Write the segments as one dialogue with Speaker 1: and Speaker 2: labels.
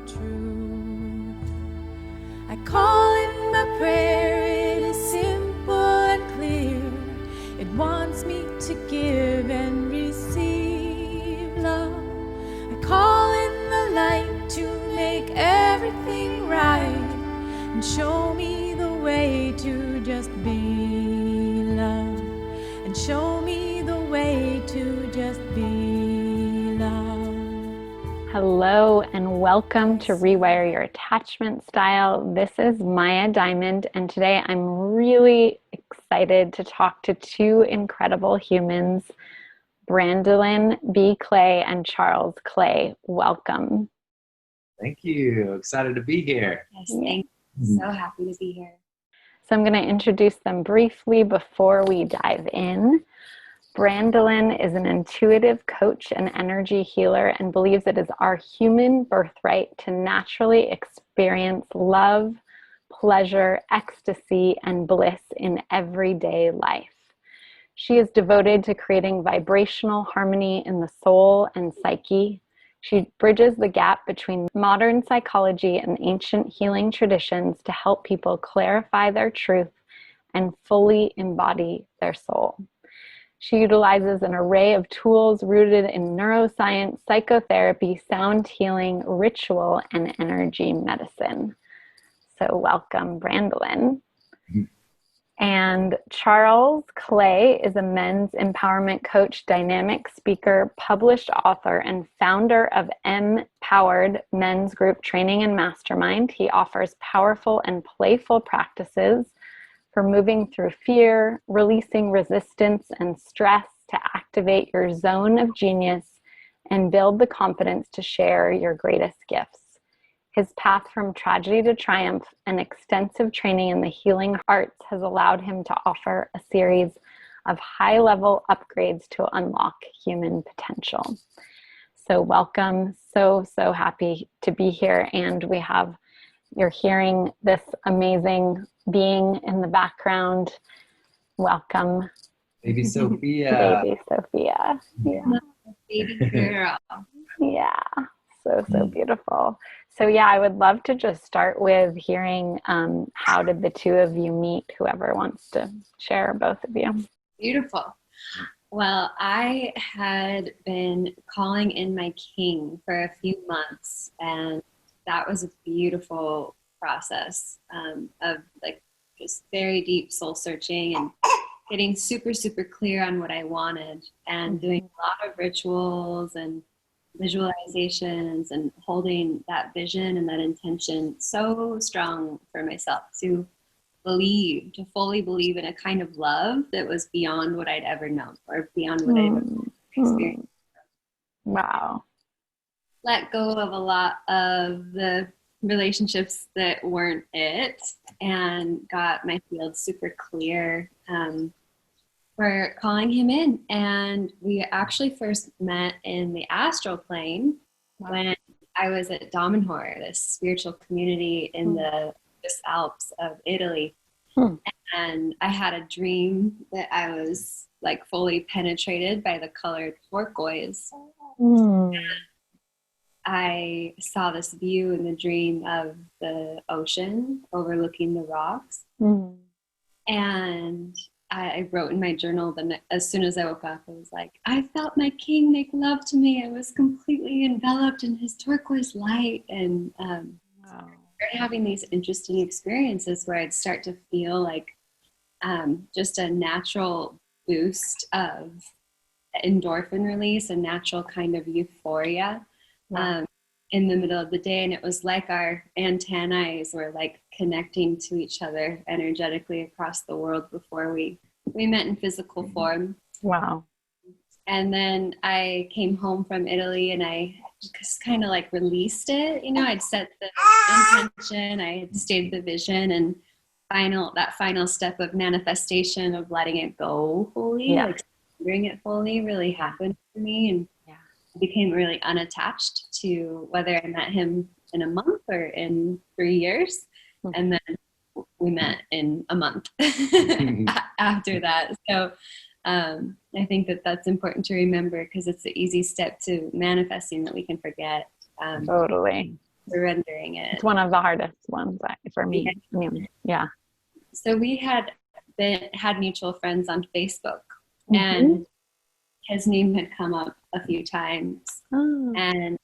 Speaker 1: truth. I call it my prayer, it is simple and clear. It wants me to give and receive love. I call in the light to make everything right and show me the way to just be love. And show me the way to just be love.
Speaker 2: Hello and welcome to Rewire Your Attachment Style. This is Maya Diamond, and today I'm really excited to talk to two incredible humans, Brandilyn B. Clay and Charles Clay. Welcome.
Speaker 3: Thank you. Excited to be here.
Speaker 4: Yes, thank you. So happy to be here.
Speaker 2: So I'm going to introduce them briefly before we dive in. Brandilyn is an intuitive coach and energy healer and believes it is our human birthright to naturally experience love, pleasure, ecstasy, and bliss in everyday life. She is devoted to creating vibrational harmony in the soul and psyche. She bridges the gap between modern psychology and ancient healing traditions to help people clarify their truth and fully embody their soul. She utilizes an array of tools rooted in neuroscience, psychotherapy, sound healing, ritual, and energy medicine. So welcome, Brandilyn. And Charles Clay is a men's empowerment coach, dynamic speaker, published author, and founder of Empowered Men's Group Training and Mastermind. He offers powerful and playful practices for moving through fear, releasing resistance and stress to activate your zone of genius and build the confidence to share your greatest gifts. His path from tragedy to triumph and extensive training in the healing arts has allowed him to offer a series of high-level upgrades to unlock human potential. So welcome, so happy to be here, and you're hearing this amazing being in the background. Welcome.
Speaker 3: Baby Sophia.
Speaker 2: Baby Sophia. Yeah.
Speaker 4: Baby girl.
Speaker 2: Yeah. So beautiful. So yeah, I would love to just start with hearing how did the two of you meet? Whoever wants to share, both of you.
Speaker 4: Beautiful. Well, I had been calling in my king for a few months, and that was a beautiful process of like just very deep soul searching and getting super, super clear on what I wanted and doing a lot of rituals and visualizations and holding that vision and that intention so strong for myself to fully believe in a kind of love that was beyond what I'd ever known or beyond what I'd ever experienced.
Speaker 2: Wow.
Speaker 4: Let go of a lot of the relationships that weren't it and got my field super clear for calling him in. And we actually first met in the astral plane when I was at Domenhor, this spiritual community in the Swiss Alps of Italy. And I had a dream that I was like fully penetrated by the color turquoise. I saw this view in the dream of the ocean overlooking the rocks. And I wrote in my journal that as soon as I woke up, I was like, I felt my king make love to me. I was completely enveloped in his turquoise light. And started having these interesting experiences where I'd start to feel like just a natural boost of endorphin release, a natural kind of euphoria. In the middle of the day, and it was like our antennae were like connecting to each other energetically across the world before we met in physical form.
Speaker 2: Wow.
Speaker 4: And then I came home from Italy and I just kind of like released it. You know, I'd set the intention, I had stated the vision, and that final step of manifestation of letting it go fully, like surrendering it fully, really happened for me. And became really unattached to whether I met him in a month or in 3 years. And then we met in a month after that. So I think that's important to remember because it's the easy step to manifesting that we can forget.
Speaker 2: Totally.
Speaker 4: surrendering it.
Speaker 2: It's one of the hardest ones for me.
Speaker 4: Yeah.
Speaker 2: I mean, yeah.
Speaker 4: So we had mutual friends on Facebook, and his name had come up a few times, and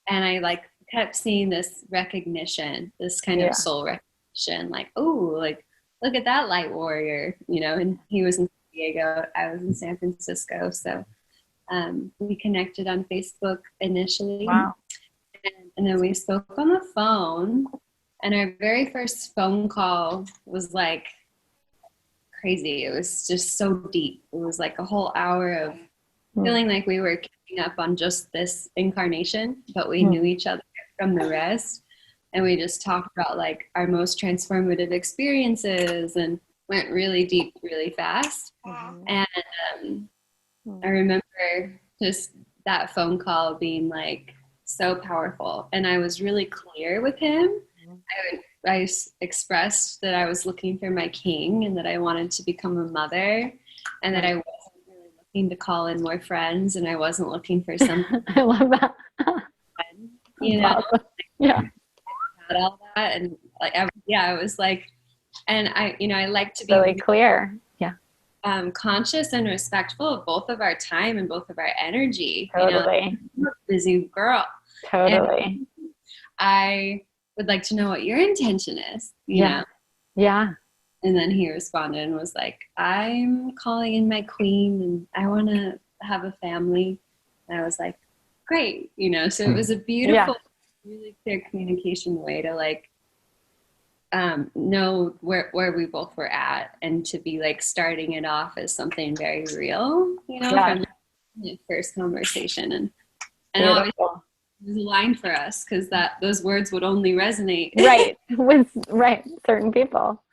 Speaker 4: I like kept seeing this recognition, this kind of soul recognition, like, oh, like, look at that light warrior, you know. And he was in San Diego, I was in San Francisco, so we connected on Facebook initially.
Speaker 2: Wow.
Speaker 4: And then we spoke on the phone, and our very first phone call was like crazy. It was just so deep. It was like a whole hour of feeling like we were catching up on just this incarnation, but we knew each other from the rest. And we just talked about like our most transformative experiences and went really deep, really fast. And I remember just that phone call being like so powerful. And I was really clear with him. I expressed that I was looking for my king and that I wanted to become a mother, and that I wasn't really looking to call in more friends, and I wasn't looking for something.
Speaker 2: I love that.
Speaker 4: You know,
Speaker 2: yeah.
Speaker 4: all that, and like, I was like, and I like to be
Speaker 2: really clear. Yeah.
Speaker 4: Conscious and respectful of both of our time and both of our energy.
Speaker 2: Totally.
Speaker 4: You know, I'm a busy girl.
Speaker 2: Totally.
Speaker 4: And I would like to know what your intention is, you know?
Speaker 2: Yeah.
Speaker 4: And then he responded and was like, I'm calling in my queen and I want to have a family. And I was like, great. You know, so it was a beautiful, really clear communication way to like, know where we both were at, and to be like starting it off as something very real, you know, from the first conversation. And always, it was aligned for us because those words would only resonate
Speaker 2: with certain people.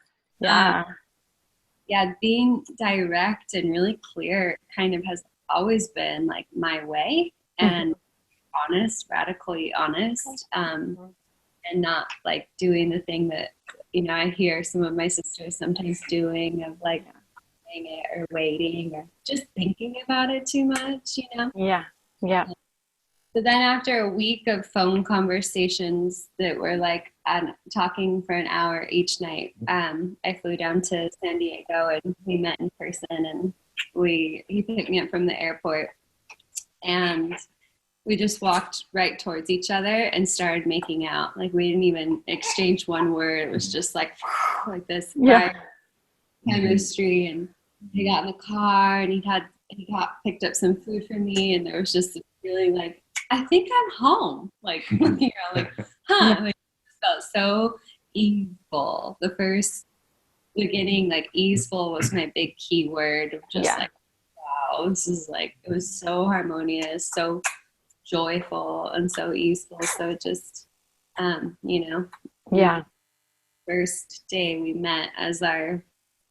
Speaker 4: Being direct and really clear kind of has always been like my way, and honest, radically honest, and not like doing the thing that, you know, I hear some of my sisters sometimes doing, of like saying it or waiting or just thinking about it too much, you know? So then after a week of phone conversations that were like talking for an hour each night, I flew down to San Diego and we met in person, and he picked me up from the airport, and we just walked right towards each other and started making out. Like we didn't even exchange one word. It was just like this chemistry. And he got in the car and he picked up some food for me, and there was just a feeling like, I think I'm home. Like, you know, like, like, it felt so easeful. The first beginning, like easeful was my big key word of just like, wow, this is like, it was so harmonious, so joyful and so easeful. So it just, you know, first day we met as our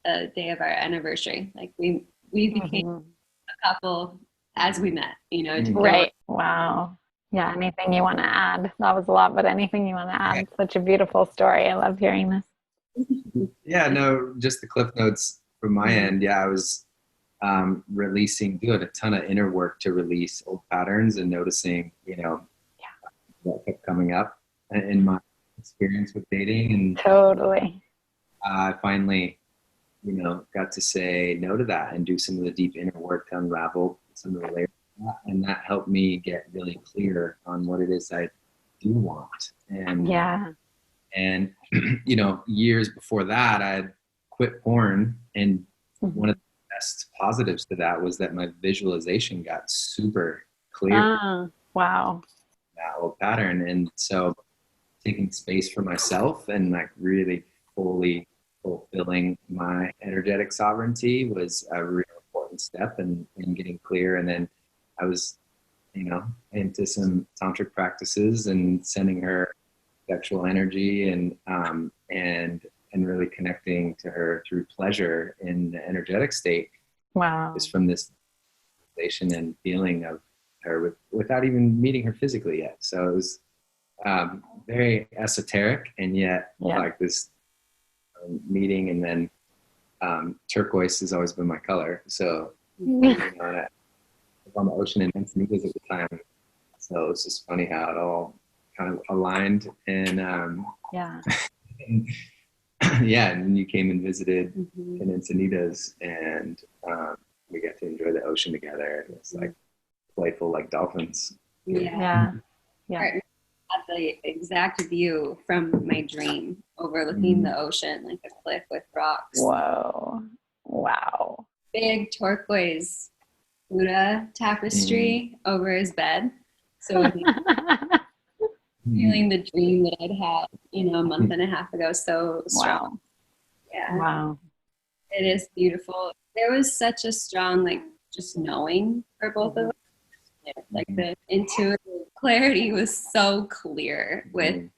Speaker 4: day of our anniversary. Like we became a couple as we met, you know.
Speaker 2: Right. Wow. Yeah. Anything you want to add? That was a lot, but anything you want to add? Such a beautiful story. I love hearing this.
Speaker 3: Yeah, no, just the cliff notes from my end. I was doing a ton of inner work to release old patterns and noticing, you know, what kept coming up in my experience with dating. And
Speaker 2: totally.
Speaker 3: I finally, you know, got to say no to that and do some of the deep inner work to unravel some of the layers of that. And that helped me get really clear on what it is I do want. And and you know, years before that, I had quit porn, and one of the best positives to that was that my visualization got super clear.
Speaker 2: Wow.
Speaker 3: That old pattern. And so taking space for myself and like really fully fulfilling my energetic sovereignty was a real important step in getting clear. And then I was, you know, into some tantric practices and sending her sexual energy and really connecting to her through pleasure in the energetic state.
Speaker 2: Wow.
Speaker 3: Just from this sensation and feeling of her without even meeting her physically yet. So it was very esoteric, and yet like this meeting. And then turquoise has always been my color. So you know, I was on the ocean in Encinitas at the time. So it's just funny how it all kind of aligned. And
Speaker 2: Yeah.
Speaker 3: and, yeah, and then you came and visited in Encinitas, and we got to enjoy the ocean together. It was like playful like dolphins.
Speaker 2: Yeah.
Speaker 4: Had the exact view from my dream overlooking the ocean, like a cliff with rocks.
Speaker 2: Whoa. Wow.
Speaker 4: Big turquoise Buddha tapestry over his bed. So feeling the dream that I'd had, a month and a half ago. So strong.
Speaker 2: Wow.
Speaker 4: Yeah.
Speaker 2: Wow.
Speaker 4: It is beautiful. There was such a strong, like, just knowing for both of us. Like the intuitive clarity was so clear with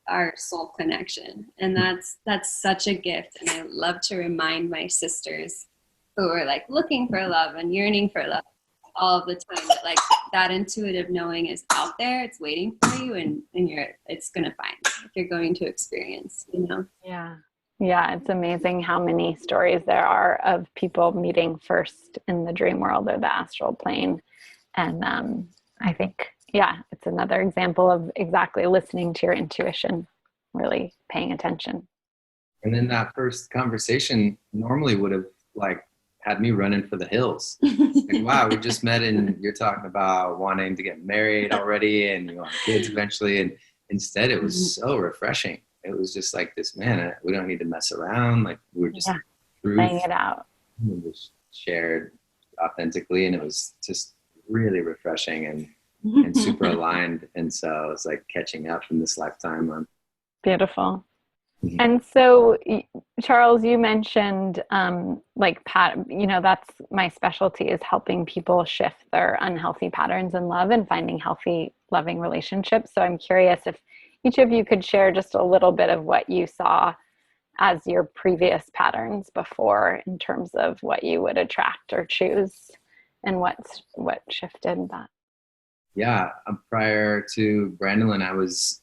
Speaker 4: our soul connection, and that's such a gift. And I love to remind my sisters who are like looking for love and yearning for love all of the time that like that intuitive knowing is out there, it's waiting for you, and it's gonna find you if you're going to experience,
Speaker 2: Yeah, it's amazing how many stories there are of people meeting first in the dream world or the astral plane. And I think, it's another example of exactly listening to your intuition, really paying attention.
Speaker 3: And then that first conversation normally would have like had me running for the hills. Like, wow, we just met and you're talking about wanting to get married already and you want kids eventually. And instead it was so refreshing. It was just like this, man, we don't need to mess around. Like we were just
Speaker 2: laying it out.
Speaker 3: We just shared authentically, and it was just really refreshing and super aligned. And so it's like catching up from this lifetime on.
Speaker 2: Beautiful. And so, Charles, you mentioned that's my specialty, is helping people shift their unhealthy patterns in love and finding healthy, loving relationships. So I'm curious if each of you could share just a little bit of what you saw as your previous patterns before, in terms of what you would attract or choose, and what shifted that.
Speaker 3: Yeah, prior to Brandilyn, I was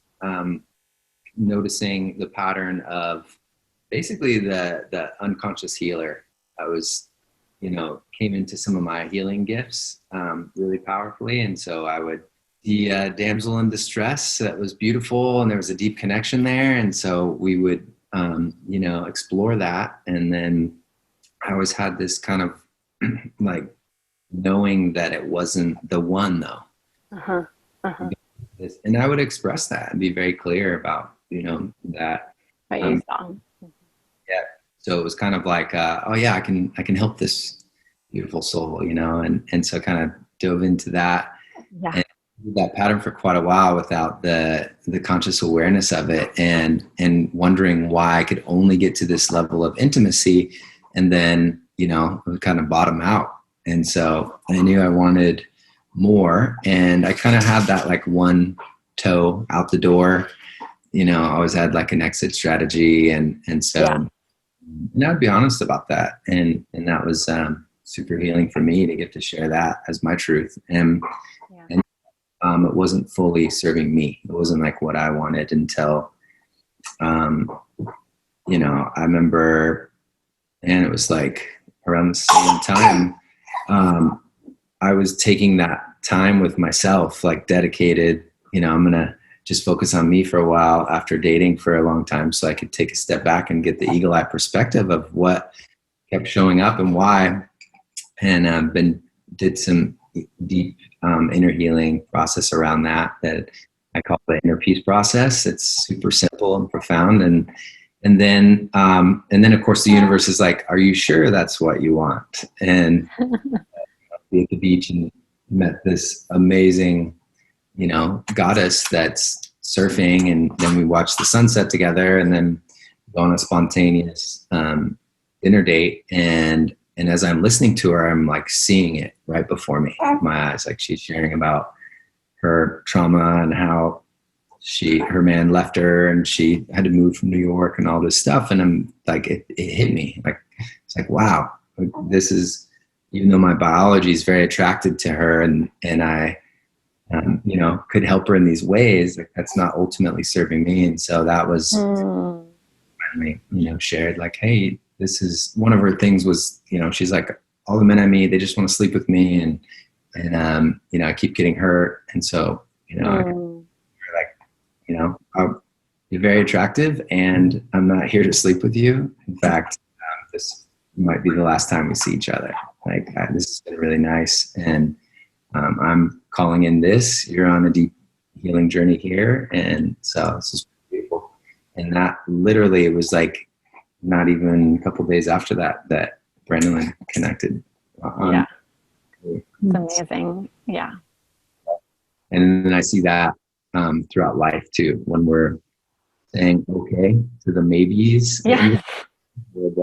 Speaker 3: noticing the pattern of basically the unconscious healer. I was, came into some of my healing gifts really powerfully. And so I would see a damsel in distress that was beautiful, and there was a deep connection there. And so we would, explore that. And then I always had this kind of like knowing that it wasn't the one though. And I would express that and be very clear about, that.
Speaker 2: What you saw.
Speaker 3: Yeah. So it was kind of like, I can help this beautiful soul, and so kind of dove into that.
Speaker 2: Yeah.
Speaker 3: And that pattern for quite a while without the conscious awareness of it, and wondering why I could only get to this level of intimacy and then, it would kind of bottom out. And so I knew I wanted more, and I kind of had that like one toe out the door, I always had like an exit strategy. And so, and I'd be honest about that. And that was super healing for me to get to share that as my truth. And it wasn't fully serving me. It wasn't like what I wanted until, I remember, and it was like around the same time, I was taking that time with myself, like dedicated, I'm going to just focus on me for a while after dating for a long time, so I could take a step back and get the eagle eye perspective of what kept showing up and why. And did some deep inner healing process around that I call the inner peace process. It's super simple and profound. And then of course the universe is like, are you sure that's what you want? And be at the beach and met this amazing, goddess that's surfing, and then we watched the sunset together, and then go on a spontaneous dinner date. And as I'm listening to her, I'm like seeing it right before me, my eyes. Like she's sharing about her trauma and how her man left her and she had to move from New York and all this stuff. And I'm like, it hit me. Like, it's like, wow, this is, even though my biology is very attracted to her and I, could help her in these ways, like that's not ultimately serving me. And so that was finally, shared like, hey, this is one of her things was, she's like, all the men I meet, they just want to sleep with me. And I keep getting hurt. And so, like you're very attractive, and I'm not here to sleep with you. In fact, this might be the last time we see each other. This has been really nice, and I'm calling in this. You're on a deep healing journey here, and so this is beautiful. And that literally, it was like not even a couple days after that Brandilyn connected.
Speaker 2: Yeah, it's amazing. Yeah,
Speaker 3: and then I see that throughout life too, when we're saying okay to the maybes.
Speaker 2: Yeah.
Speaker 3: With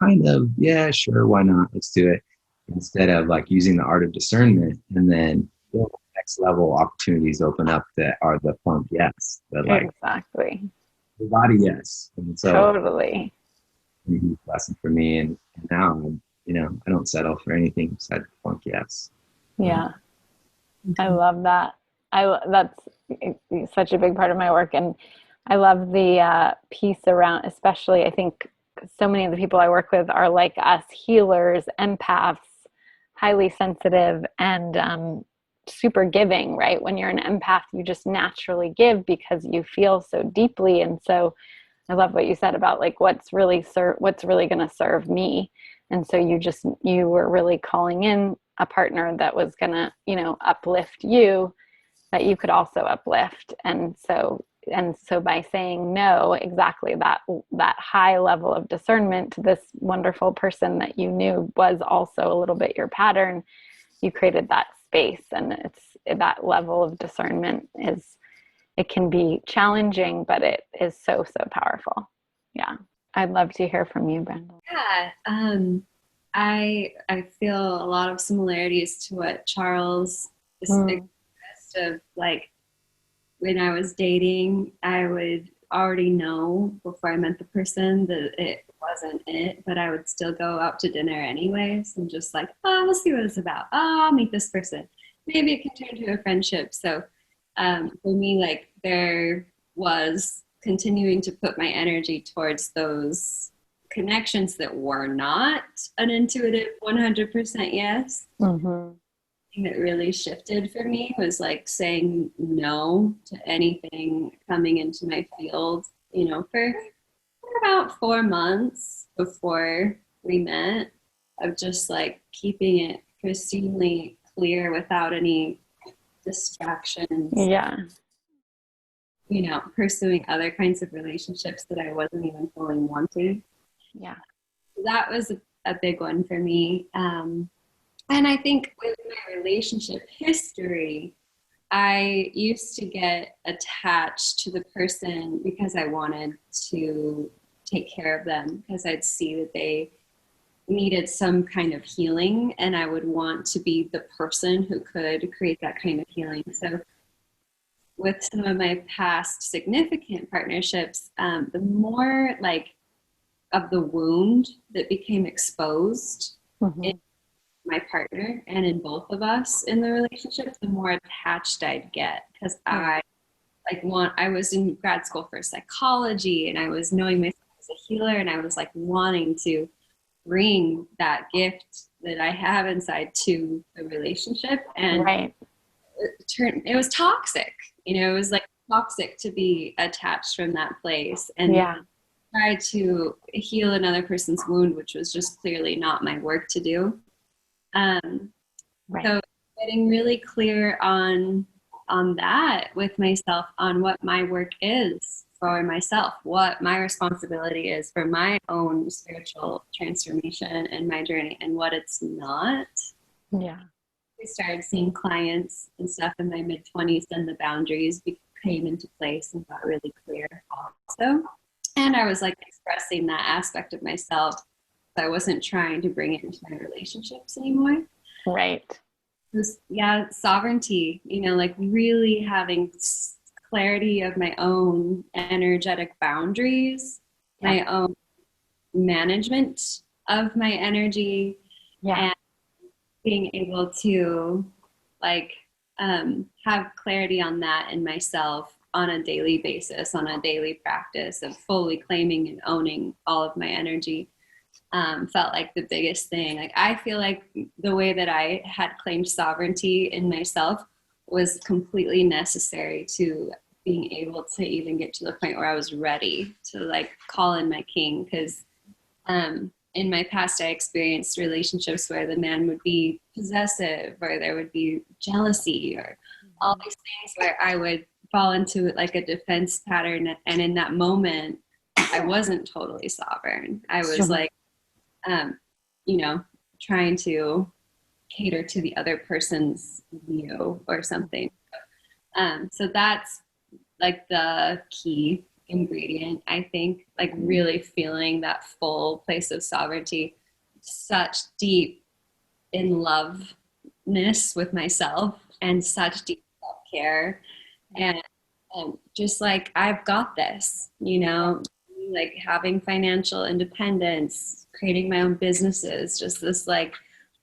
Speaker 3: kind of, yeah, sure, why not, let's do it, instead of like using the art of discernment, and then the next level opportunities open up that are the plump yes, that like
Speaker 2: exactly
Speaker 3: the body yes. And so
Speaker 2: totally
Speaker 3: a huge lesson for me, and now I don't settle for anything besides plump yes.
Speaker 2: Yeah. I love that. That's such a big part of my work. And I love the piece around, especially, I think so many of the people I work with are like us, healers, empaths, highly sensitive, and super giving, right? When you're an empath, you just naturally give because you feel so deeply. And so I love what you said about like what's really going to serve me. And so you were really calling in a partner that was going to, uplift you, that you could also uplift. And so by saying no, exactly that high level of discernment to this wonderful person that you knew was also a little bit your pattern, you created that space. And it's that level of discernment it can be challenging, but it is so, so powerful. Yeah. I'd love to hear from you, Brandilyn.
Speaker 4: Yeah. I feel a lot of similarities to what Charles expressed of, like, when I was dating, I would already know before I met the person that it wasn't it, but I would still go out to dinner anyways and just like, oh, let's see what it's about. Oh, I'll meet this person. Maybe it can turn to a friendship. So for me, like, there was continuing to put my energy towards those connections that were not an intuitive 100% yes.
Speaker 2: Mm-hmm.
Speaker 4: That really shifted for me was like saying no to anything coming into my field, for about 4 months before we met, of just like keeping it pristinely clear without any distractions.
Speaker 2: Yeah.
Speaker 4: Pursuing other kinds of relationships that I wasn't even fully wanting.
Speaker 2: Yeah.
Speaker 4: That was a big one for me. And I think with my relationship history, I used to get attached to the person because I wanted to take care of them, because I'd see that they needed some kind of healing, and I would want to be the person who could create that kind of healing. So with some of my past significant partnerships, the more like of the wound that became exposed in my partner and in both of us in the relationship, the more attached I'd get, because I was in grad school for psychology, and I was knowing myself as a healer, and I was like wanting to bring that gift that I have inside to the relationship, and
Speaker 2: right.
Speaker 4: It was toxic. It was like toxic to be attached from that place and try to heal another person's wound, which was just clearly not my work to do.
Speaker 2: Right.
Speaker 4: So getting really clear on that with myself, on what my work is for myself, what my responsibility is for my own spiritual transformation and my journey, and what it's not.
Speaker 2: Yeah.
Speaker 4: I started seeing clients and stuff in my mid-20s, and the boundaries came into place and got really clear also. And I was like expressing that aspect of myself. I wasn't trying to bring it into my relationships anymore.
Speaker 2: Right.
Speaker 4: Sovereignty, like really having clarity of my own energetic boundaries, my own management of my energy, and being able to have clarity on that in myself on a daily basis, on a daily practice of fully claiming and owning all of my energy. Felt like the biggest thing. Like, I feel like the way that I had claimed sovereignty in myself was completely necessary to being able to even get to the point where I was ready to like call in my king. Because in my past, I experienced relationships where the man would be possessive, or there would be jealousy, or all these things where I would fall into like a defense pattern. And in that moment, I wasn't totally sovereign. I was like, you know, trying to cater to the other person's view or something. So that's like the key ingredient, I think, like really feeling that full place of sovereignty, such deep in loveness with myself, and such deep self-care, and just like, I've got this, you know, like having financial independence, creating my own businesses, just this like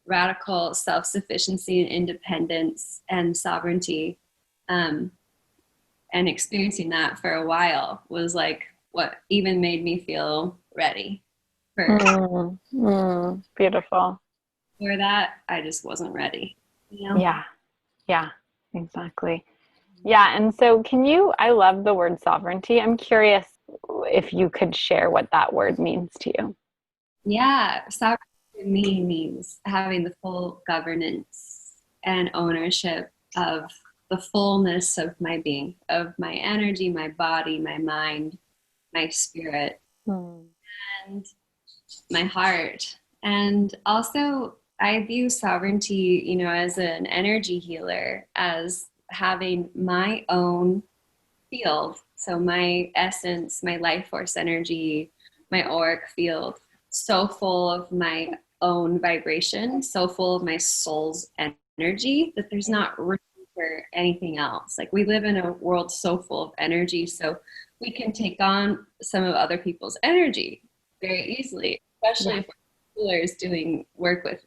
Speaker 4: radical self-sufficiency and independence and sovereignty. And experiencing that for a while was like what even made me feel ready for
Speaker 2: beautiful.
Speaker 4: For that. I just wasn't ready, you know?
Speaker 2: Yeah, exactly. Yeah. And so I love the word sovereignty. I'm curious if you could share what that word means to you.
Speaker 4: Yeah. Sovereignty to me means having the full governance and ownership of the fullness of my being, of my energy, my body, my mind, my spirit, and my heart. And also, I view sovereignty, you know, as an energy healer, as having my own field. So my essence, my life force energy, my auric field, so full of my own vibration, so full of my soul's energy that there's not room for anything else. Like, we live in a world so full of energy, so we can take on some of other people's energy very easily, especially if healers doing work with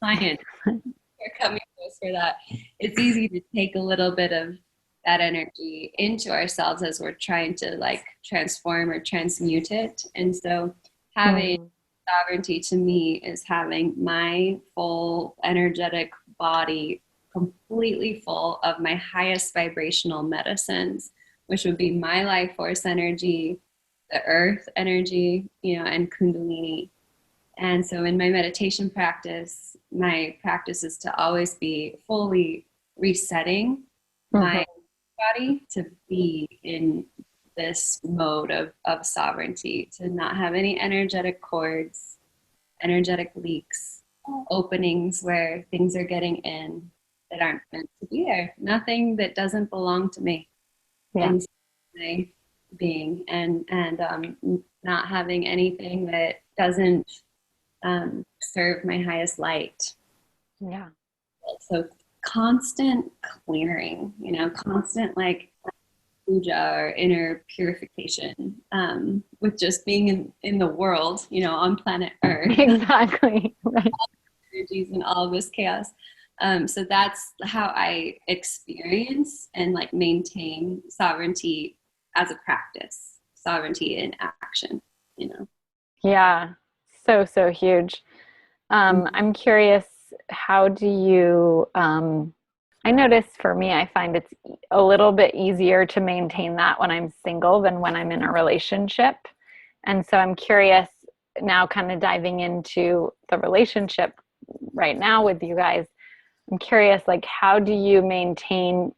Speaker 4: clients who are coming to us for that. It's easy to take a little bit of that energy into ourselves as we're trying to like transform or transmute it. And so having sovereignty to me is having my full energetic body completely full of my highest vibrational medicines, which would be my life force energy, the earth energy, you know, and Kundalini. And so in my meditation practice, my practice is to always be fully resetting my body to be in this mode of sovereignty, to not have any energetic cords, energetic leaks, openings where things are getting in that aren't meant to be there. Nothing that doesn't belong to me and my being, and not having anything that doesn't serve my highest light.
Speaker 2: Yeah.
Speaker 4: So constant clearing, you know, constant like puja or inner purification, with just being in the world, you know, on planet Earth.
Speaker 2: Exactly. Right.
Speaker 4: All the energies and all of this chaos. So that's how I experience and like maintain sovereignty as a practice, sovereignty in action, you know?
Speaker 2: Yeah. So huge. I'm curious, how do you, I notice for me, I find it's a little bit easier to maintain that when I'm single than when I'm in a relationship. And so I'm curious now, kind of diving into the relationship right now with you guys. I'm curious, like, how do you maintain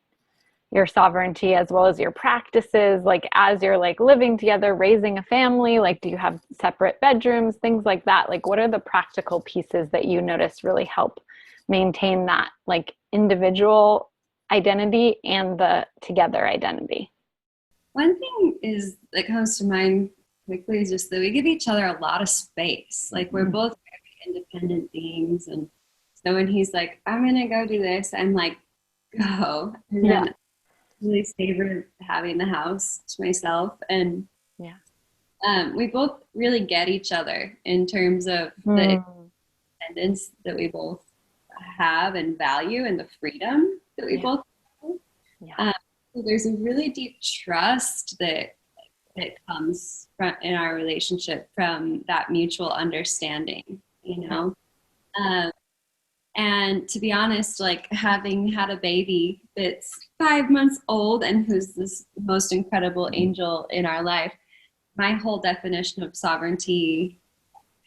Speaker 2: your sovereignty as well as your practices, like as you're like living together, raising a family? Like, do you have separate bedrooms, things like that? Like, what are the practical pieces that you notice really help maintain that like individual identity and the together identity?
Speaker 4: One thing is that comes to mind quickly is just that we give each other a lot of space. Like, we're both very independent beings, and so when he's like, I'm gonna go do this, I'm like, go. And then I really savor having the house to myself. And we both really get each other in terms of the independence that we both have and value, and the freedom that we both have. So there's a really deep trust that comes from in our relationship from that mutual understanding, you know. And to be honest, like, having had a baby that's 5 months old and who's this most incredible angel in our life, my whole definition of sovereignty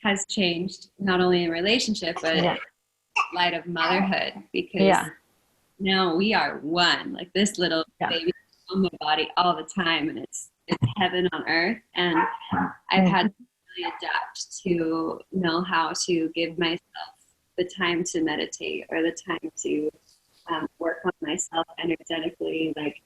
Speaker 4: has changed, not only in relationship, but in light of motherhood, because now we are one. Like this little baby on my body all the time, and it's heaven on earth. And I've had to really adapt to know how to give myself the time to meditate, or the time to work on myself energetically, like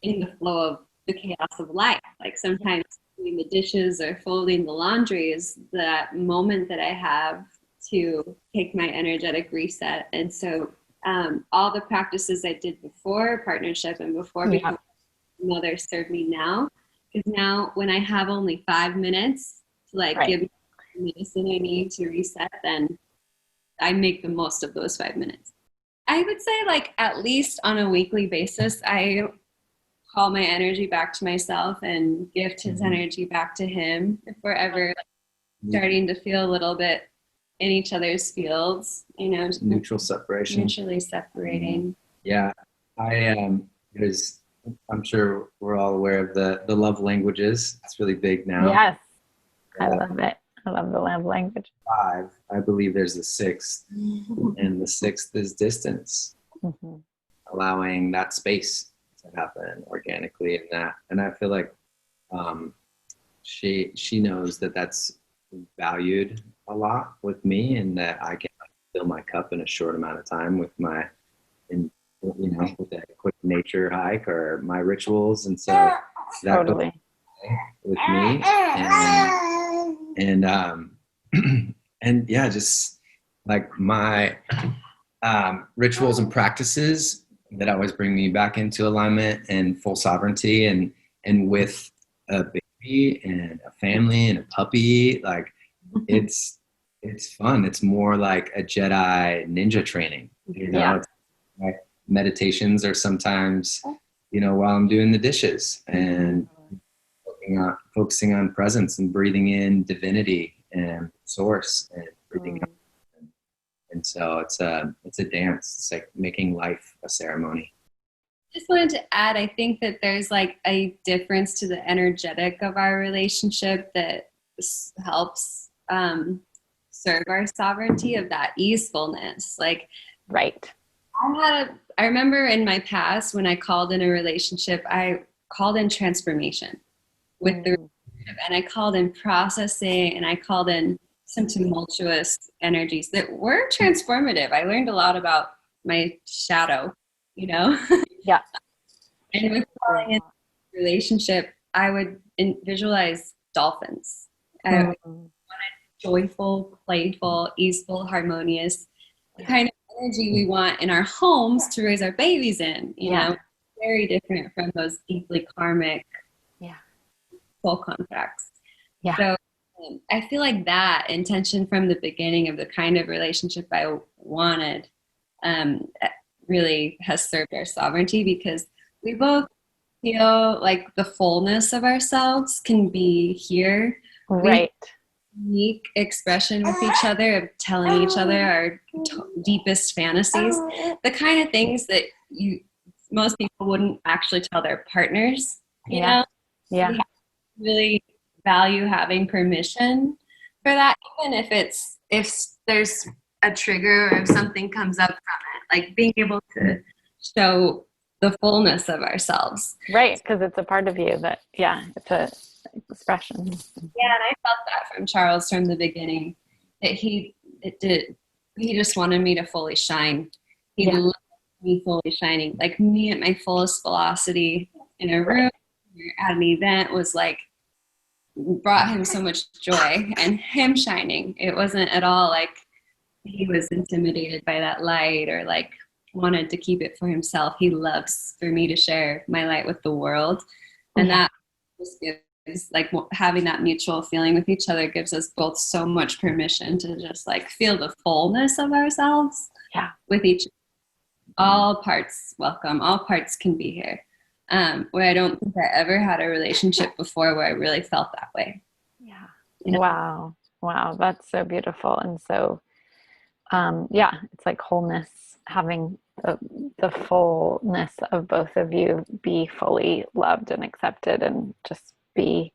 Speaker 4: in the flow of the chaos of life. Like sometimes doing the dishes or folding the laundry is that moment that I have to take my energetic reset. And so all the practices I did before partnership and before becoming a mother serve me now. Because now when I have only 5 minutes to like give me the medicine I need to reset, then I make the most of those 5 minutes. I would say like at least on a weekly basis, I call my energy back to myself and gift his energy back to him. If we're ever starting to feel a little bit in each other's fields, you know,
Speaker 3: neutral separation,
Speaker 4: mutually separating.
Speaker 3: Yeah. I'm sure we're all aware of the love languages. It's really big now.
Speaker 2: Yes. I love it. I love the love language.
Speaker 3: 5, I believe there's a 6th, and the 6th is distance, allowing that space to happen organically in that. And I feel like she knows that that's valued a lot with me, and that I can fill my cup in a short amount of time with with a quick nature hike or my rituals. And so that goes with me, and yeah, just like my rituals and practices that always bring me back into alignment and full sovereignty, and with a baby and a family and a puppy, like it's fun. It's more like a Jedi ninja training, you know. It's my meditations are sometimes, while I'm doing the dishes and focusing on presence and breathing in divinity and source and breathing out. And so it's a dance. It's like making life a ceremony.
Speaker 4: Just wanted to add, I think that there's like a difference to the energetic of our relationship that helps serve our sovereignty, of that easefulness. Like, I remember in my past when I called in a relationship, I called in transformation with the relationship, and I called in processing, and I called in some tumultuous energies that were transformative. I learned a lot about my shadow,
Speaker 2: Yeah.
Speaker 4: And with calling in relationship, I would visualize dolphins. I wanted joyful, playful, easeful, harmonious, the kind of energy we want in our homes to raise our babies in, you know, very different from those deeply karmic soul contracts. Yeah. So I feel like that intention from the beginning of the kind of relationship I wanted really has served our sovereignty, because we both feel like the fullness of ourselves can be here.
Speaker 2: Right.
Speaker 4: Unique expression with each other, of telling each other our deepest fantasies, the kind of things that most people wouldn't actually tell their partners, you know? Yeah. We really value having permission for that, even if there's a trigger or if something comes up from it, like being able to show the fullness of ourselves. Right,
Speaker 2: because it's a part of you that, it's a expression.
Speaker 4: Yeah, and I felt that from Charles from the beginning, that he just wanted me to fully shine. He loved me fully shining, like me at my fullest velocity in a room at an event was like, brought him so much joy, and him shining, it wasn't at all like he was intimidated by that light or like wanted to keep it for himself. He loves for me to share my light with the world, and that just gives, like, having that mutual feeling with each other gives us both so much permission to just like feel the fullness of ourselves with each other. All parts welcome, all parts can be here. Where I don't think I ever had a relationship before where I really felt that way.
Speaker 2: Yeah. You know? Wow. That's so beautiful. And so, it's like wholeness, having the fullness of both of you be fully loved and accepted and just be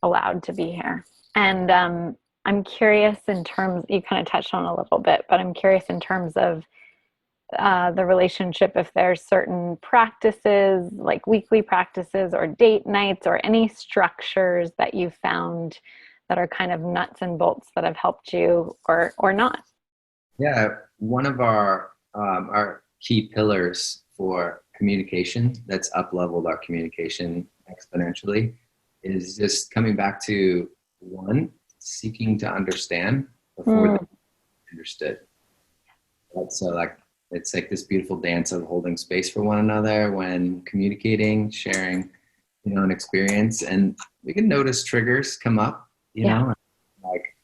Speaker 2: allowed to be here. And I'm curious in terms, you kind of touched on a little bit, but I'm curious in terms of the relationship, if there's certain practices, like weekly practices or date nights or any structures that you found that are kind of nuts and bolts that have helped you or not.
Speaker 3: Yeah, one of our key pillars for communication that's up-leveled our communication exponentially is just coming back to one, seeking to understand before they understood. Right? So like, it's like this beautiful dance of holding space for one another when communicating, sharing, an experience. And we can notice triggers come up, you know, like,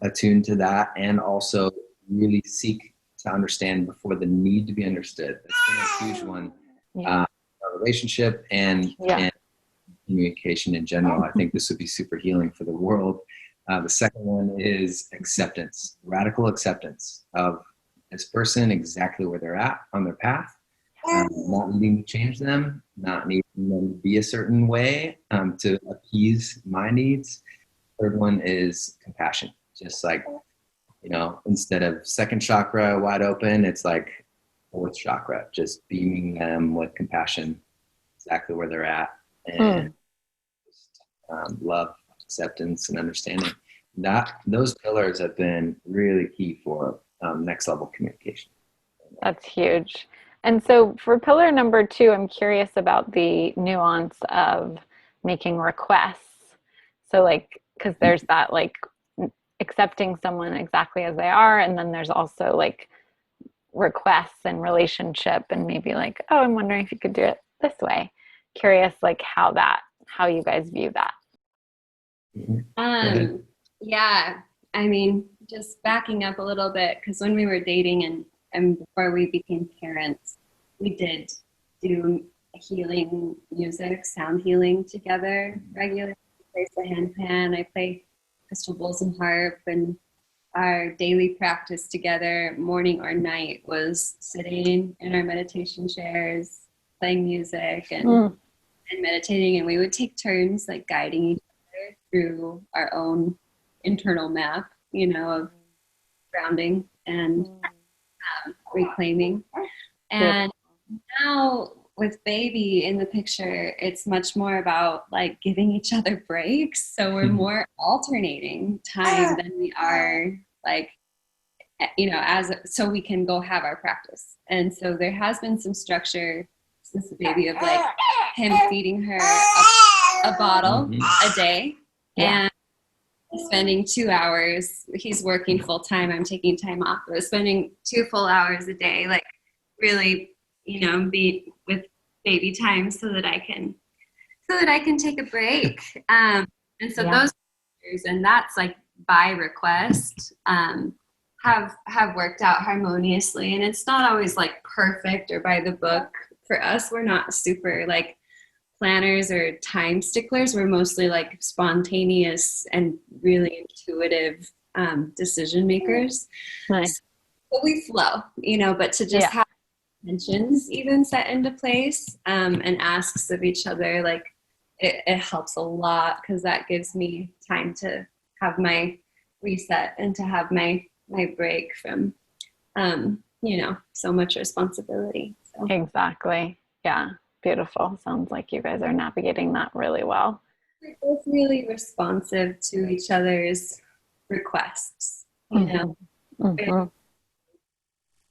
Speaker 3: attuned to that, and also really seek to understand before the need to be understood. That's been a huge one. Our relationship and communication in general. I think this would be super healing for the world. The second one is acceptance, radical acceptance of this person exactly where they're at on their path, not needing to change them, not needing them to be a certain way to appease my needs. Third one is compassion. Just like, instead of second chakra wide open, it's like fourth chakra, just beaming them with compassion exactly where they're at, and love, acceptance, and understanding. Those pillars have been really key for next level communication.
Speaker 2: That's huge. And so for pillar number 2, I'm curious about the nuance of making requests. So like, because there's that like accepting someone exactly as they are, and then there's also like requests and relationship, and maybe like, oh, I'm wondering if you could do it this way. Curious like how you guys view that.
Speaker 4: Yeah, I mean, just backing up a little bit, because when we were dating and before we became parents, we did do healing music, sound healing together regularly. I play the handpan, I play crystal bowls and harp, and our daily practice together, morning or night, was sitting in our meditation chairs, playing music and meditating, and we would take turns like guiding each other through our own internal map, of grounding and reclaiming. And now with baby in the picture, it's much more about like giving each other breaks. So we're more alternating time than we are like, so we can go have our practice. And so there has been some structure since the baby of like him feeding her a bottle a day and spending 2 hours. He's working full time. I'm taking time off. But spending 2 full hours a day, like really, be with baby time so that I can take a break. And so those, and that's like by request, have worked out harmoniously. And it's not always like perfect or by the book. For us, we're not super like planners or time sticklers. We're mostly like spontaneous and really intuitive decision makers.
Speaker 2: Nice.
Speaker 4: So we flow, but to just have intentions even set into place and asks of each other, like it helps a lot, because that gives me time to have my reset and to have my break from so much responsibility. So.
Speaker 2: Exactly. Yeah. Beautiful. Sounds like you guys are navigating that really well.
Speaker 4: We're both really responsive to each other's requests, And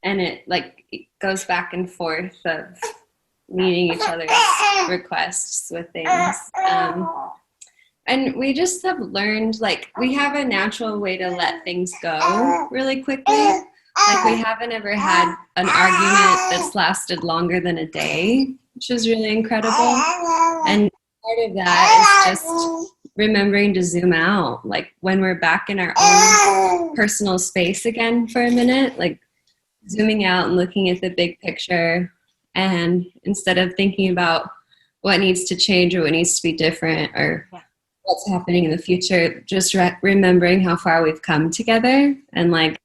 Speaker 4: it goes back and forth of meeting each other's requests with things. And we just have learned, like, we have a natural way to let things go really quickly. Like, we haven't ever had an argument that's lasted longer than a day, which is really incredible. And part of that is just remembering to zoom out. Like, when we're back in our own personal space again for a minute, like zooming out and looking at the big picture, and instead of thinking about what needs to change or what needs to be different or what's happening in the future, just remembering how far we've come together. And like,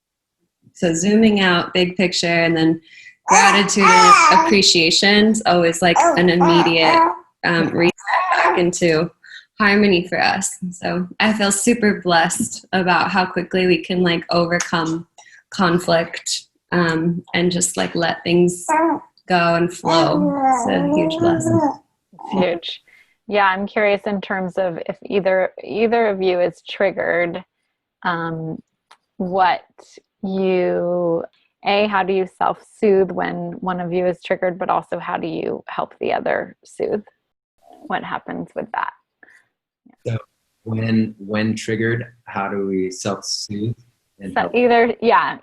Speaker 4: so zooming out, big picture, and then gratitude and appreciation is always like an immediate reset back into harmony for us. So I feel super blessed about how quickly we can like overcome conflict and just like let things go and flow. It's a huge blessing.
Speaker 2: It's huge. Yeah, I'm curious in terms of if either of you is triggered, what you, how do you self-soothe when one of you is triggered, but also how do you help the other soothe? What happens with that?
Speaker 3: So when triggered, how do we self-soothe?
Speaker 2: So either, yeah,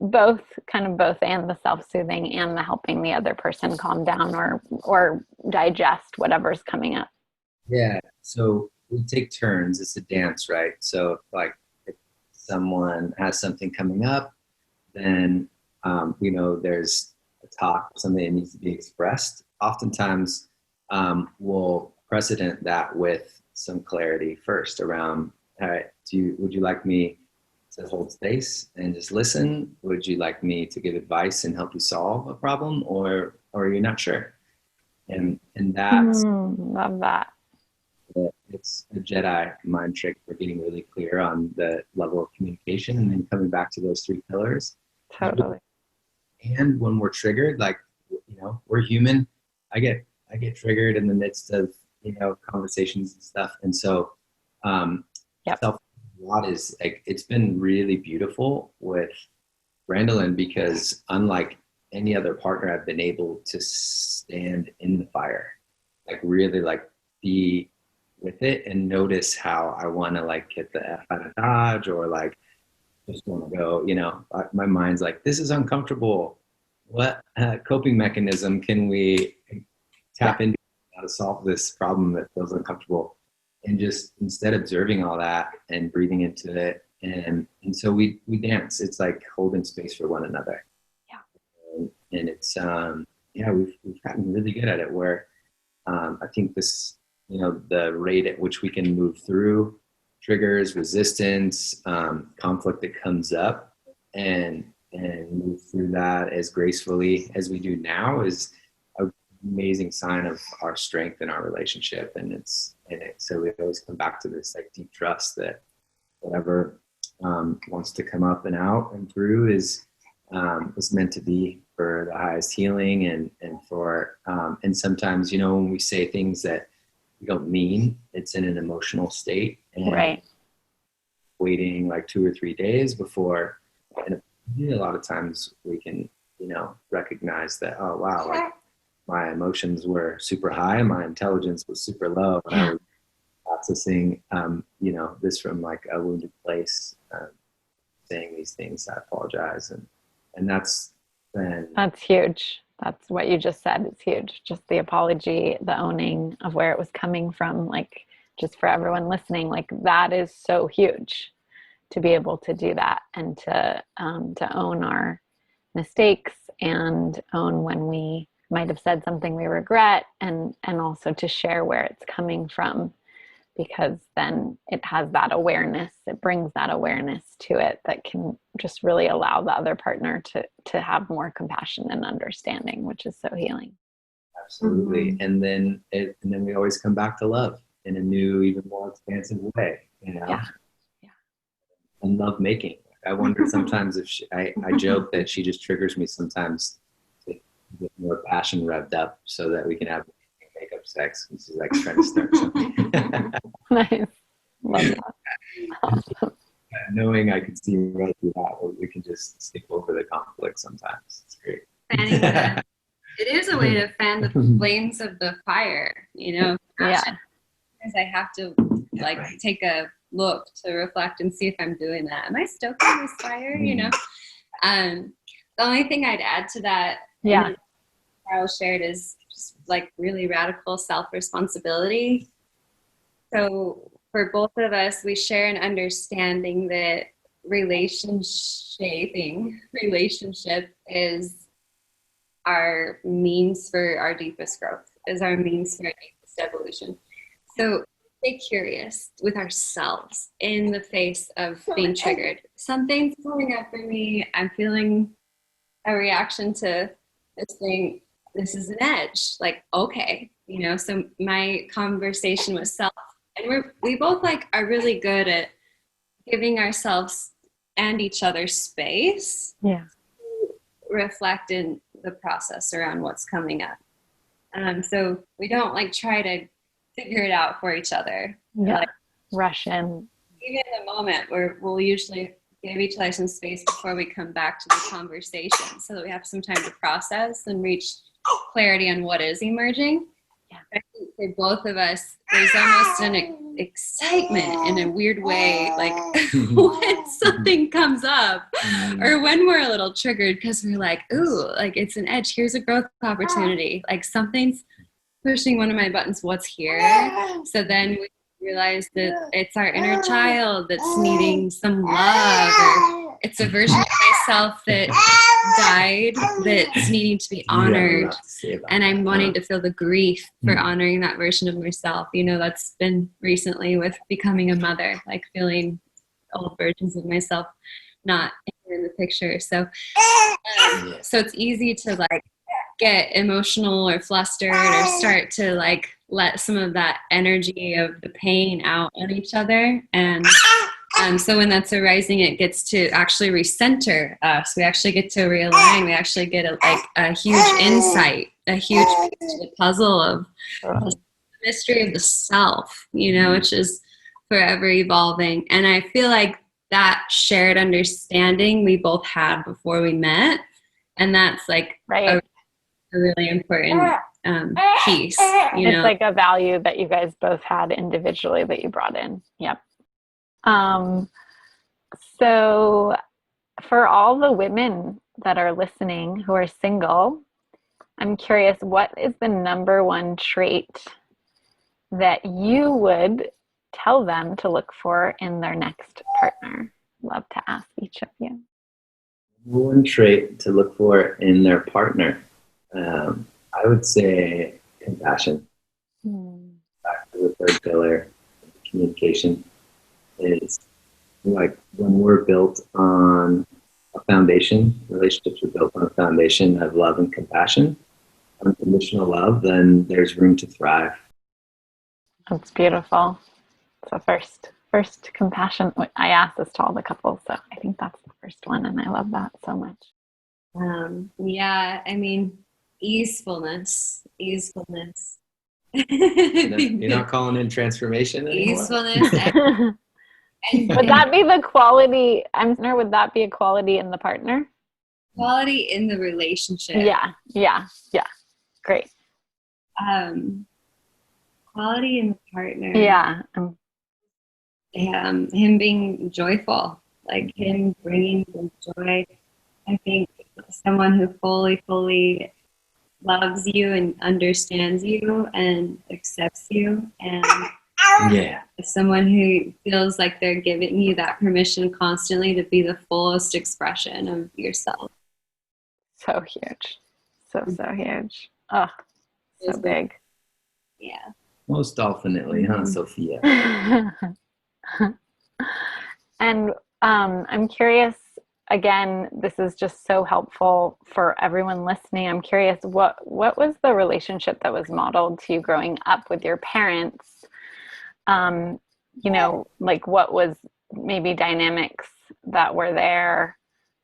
Speaker 2: both and the self-soothing and the helping the other person calm down or digest whatever's coming up.
Speaker 3: Yeah, so we take turns. It's a dance, right? So like if someone has something coming up, then there's a talk, something that needs to be expressed. Oftentimes, we'll precedent that with some clarity first around, all right, would you like me to hold space and just listen? Would you like me to give advice and help you solve a problem, or are you not sure? And that's
Speaker 2: love that.
Speaker 3: It's a Jedi mind trick for getting really clear on the level of communication, and then coming back to those 3 pillars.
Speaker 2: Totally.
Speaker 3: And when we're triggered, like, we're human. I get triggered in the midst of, conversations and stuff. And so, self-love is like, it's been really beautiful with Brandilyn, because unlike any other partner, I've been able to stand in the fire, like really like be with it and notice how I want to like get the F out of Dodge, or like just want to go, my mind's like, this is uncomfortable. What coping mechanism can we tap into how to solve this problem that feels uncomfortable? And just instead observing all that and breathing into it. And so we dance. It's like holding space for one another. Yeah. And it's, we've gotten really good at it, where I think this, the rate at which we can move through triggers, resistance, conflict that comes up, and move through that as gracefully as we do now is an amazing sign of our strength in our relationship. And so we always come back to this like deep trust that whatever wants to come up and out and through is meant to be for the highest healing, and for and sometimes, when we say things that we don't mean, it's in an emotional state, and
Speaker 2: right.
Speaker 3: Waiting like 2 or 3 days before, and a lot of times we can, recognize that, oh wow, like my emotions were super high, my intelligence was super low, and I was processing, this from like a wounded place, saying these things, I apologize, and that's
Speaker 2: huge. That's what you just said. It's huge. Just the apology, the owning of where it was coming from, like, just for everyone listening, like that is so huge to be able to do that, and to own our mistakes and own when we might have said something we regret, and also to share where it's coming from, because then it has that awareness, it brings that awareness to it that can just really allow the other partner to have more compassion and understanding, which is so healing.
Speaker 3: Absolutely. And then we always come back to love in a new, even more expansive way,
Speaker 2: Yeah.
Speaker 3: And love making. I wonder sometimes if I joke that she just triggers me sometimes to get more passion revved up so that we can have makeup sex. She's like trying to start something.
Speaker 2: Nice. Love that. Awesome.
Speaker 3: Knowing I can see right through that, we can just skip over the conflict sometimes. It's great.
Speaker 4: It is a way to fan the flames of the fire,
Speaker 2: Yeah.
Speaker 4: Because I have to take a look to reflect and see if I'm doing that. Am I stoking this fire? The only thing I'd add to that, Charles shared, is just like really radical self-responsibility. So for both of us, we share an understanding that relationship is our means for our deepest growth, is our means for our deepest evolution. So stay curious with ourselves in the face of being triggered. Something's coming up for me. I'm feeling a reaction to this thing, this is an edge. Like, okay, you know, so my conversation with self, and we both like are really good at giving ourselves and each other space.
Speaker 2: Yeah.
Speaker 4: To reflect in the process around what's coming up. So we don't like try to figure it out for each other.
Speaker 2: Yeah.
Speaker 4: Like,
Speaker 2: rush in.
Speaker 4: even in the moment where we'll usually give each other some space before we come back to the conversation so that we have some time to process and reach clarity on what is emerging.
Speaker 2: Yeah.
Speaker 4: I think for both of us, there's almost an excitement in a weird way, like when something comes up or when we're a little triggered because we're like, ooh, like it's an edge. Here's a growth opportunity. Like something's pushing one of my buttons. What's here? So then we realize that it's our inner child that's needing some love, or it's a version of myself that died that's needing to be honored, and I'm wanting to feel the grief for honoring that version of myself. You know, that's been recently with becoming a mother, like feeling old versions of myself not in the picture. So it's easy to like get emotional or flustered or start to like let some of that energy of the pain out on each other. And so when that's arising, it gets to actually recenter us. We actually get to realign. We actually get a huge insight, a huge piece to the puzzle of the mystery of the self, you know, which is forever evolving. And I feel like that shared understanding we both had before we met. And that's like a really important piece. You know?
Speaker 2: It's like a value that you guys both had individually that you brought in. Yep. So for all the women that are listening who are single, I'm curious, what is the number one trait that you would tell them to look for in their next partner? Love to ask each of you.
Speaker 3: One trait to look for in their partner. I would say compassion. Back to the third pillar, communication, is like when we're built on a foundation, relationships are built on a foundation of love and compassion, unconditional love, then there's room to thrive.
Speaker 2: That's beautiful. So first compassion. I asked this to all the couples, so I think that's the first one, and I love that so much.
Speaker 4: Yeah, I mean, easefulness.
Speaker 3: You're not calling in transformation anymore?
Speaker 4: Easefulness.
Speaker 2: Would that be the quality? Would that be a quality in the partner?
Speaker 4: Quality in the relationship.
Speaker 2: Yeah. Great.
Speaker 4: Quality in the partner.
Speaker 2: Yeah.
Speaker 4: Him being joyful, like him bringing the joy. I think someone who fully loves you and understands you and accepts you, and someone who feels like they're giving you that permission constantly to be the fullest expression of yourself.
Speaker 2: So huge. So huge. Oh, so big.
Speaker 4: Yeah.
Speaker 3: Most definitely, huh, Sophia?
Speaker 2: And I'm curious, again, this is just so helpful for everyone listening. I'm curious, what was the relationship that was modeled to you growing up with your parents? You know, like what was maybe dynamics that were there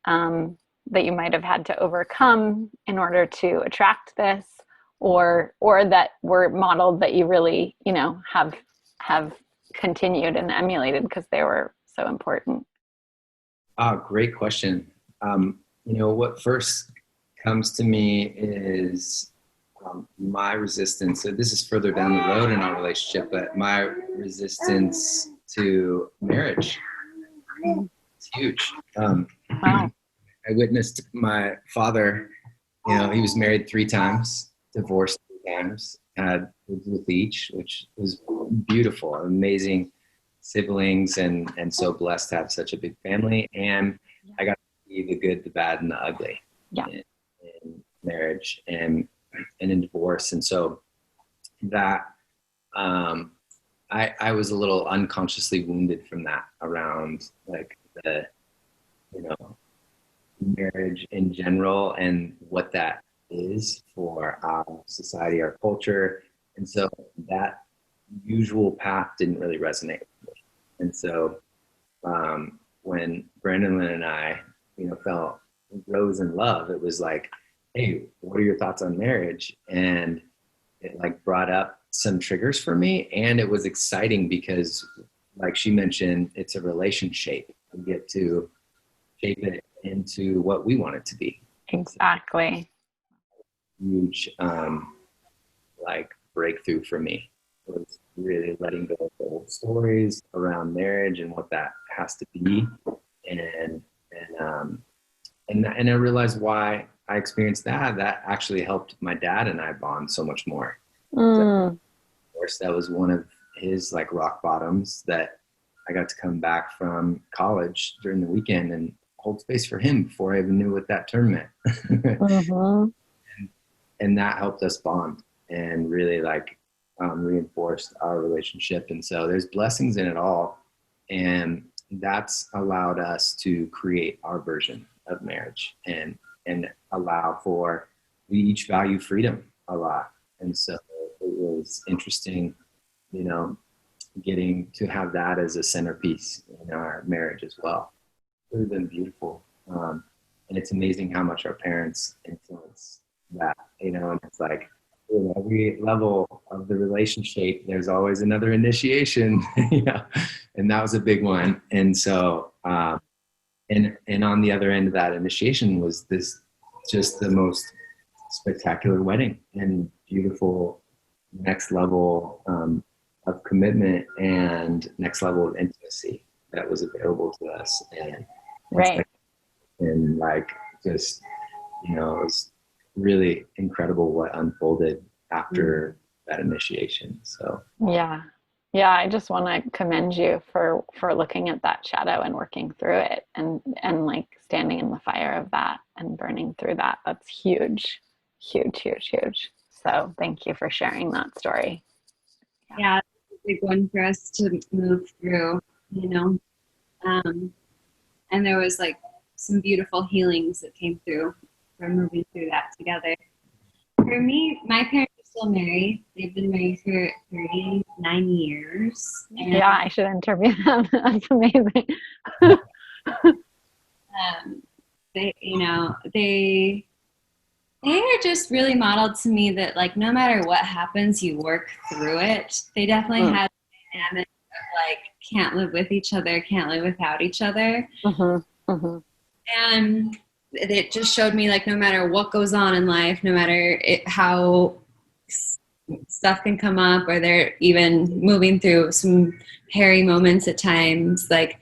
Speaker 2: that you might have had to overcome in order to attract this, or that were modeled that you really, you know, have continued and emulated because they were so important?
Speaker 3: Great question. You know, what first comes to me is my resistance. So this is further down the road in our relationship, but my resistance to marriage. It's huge.
Speaker 2: Wow.
Speaker 3: I witnessed my father, you know, he was married 3 times, divorced 3 times, had kids with each, which was beautiful, amazing siblings, and so blessed to have such a big family. And I got to see the good, the bad, and the ugly in marriage and in divorce. And so that I was a little unconsciously wounded from that around like the, you know, marriage in general and what that is for our society, our culture. And so that usual path didn't really resonate with me. And so when Brandilyn and I, rose in love, it was like, hey, what are your thoughts on marriage? And it like brought up some triggers for me. And it was exciting because, like she mentioned, it's a relationship. We get to shape it into what we want it to be.
Speaker 2: Exactly.
Speaker 3: Huge like breakthrough for me was really letting go of the old stories around marriage and what that has to be, and I realized why I experienced that actually helped my dad and I bond so much more. So, of course, that was one of his like rock bottoms, that I got to come back from college during the weekend and hold space for him before I even knew what that term meant. And that helped us bond and really like reinforced our relationship. And so there's blessings in it all. And that's allowed us to create our version of marriage and allow for, we each value freedom a lot. And so it was interesting, getting to have that as a centerpiece in our marriage as well. It's really been beautiful. And it's amazing how much our parents influence that, and it's like in every level of the relationship, there's always another initiation, and that was a big one. And so, and on the other end of that initiation was this, just the most spectacular wedding and beautiful next level of commitment and next level of intimacy that was available to us. And
Speaker 2: right.
Speaker 3: And like, just, it was really incredible what unfolded after that initiation. So
Speaker 2: yeah, I just want to commend you for looking at that shadow and working through it, and like standing in the fire of that and burning through that. That's huge. So thank you for sharing that story.
Speaker 4: Yeah, it's a big one for us to move through, and there was like some beautiful healings that came through from moving through that together. For me, my parents are still married. They've been married for 39 years.
Speaker 2: Yeah, I should interview them. That's amazing.
Speaker 4: They are just really modeled to me that, like, no matter what happens, you work through it. They definitely had a dynamic of like, can't live with each other, can't live without each other. And it just showed me, like, no matter what goes on in life, no matter how stuff can come up, or they're even moving through some hairy moments at times, like,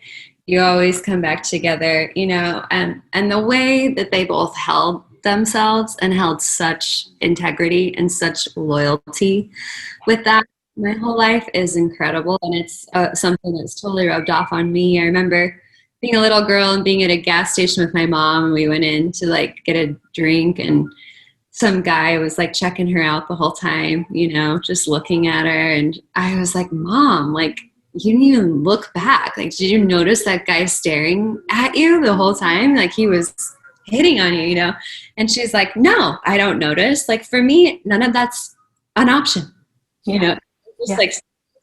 Speaker 4: you always come back together, and the way that they both held themselves and held such integrity and such loyalty with that my whole life is incredible. And it's something that's totally rubbed off on me. I remember being a little girl and being at a gas station with my mom, and we went in to like get a drink, and some guy was like checking her out the whole time, just looking at her. And I was like, Mom, like, you didn't even look back. Like, did you notice that guy staring at you the whole time? Like, he was hitting on you, And she's like, no, I don't notice. Like, for me, none of that's an option, just like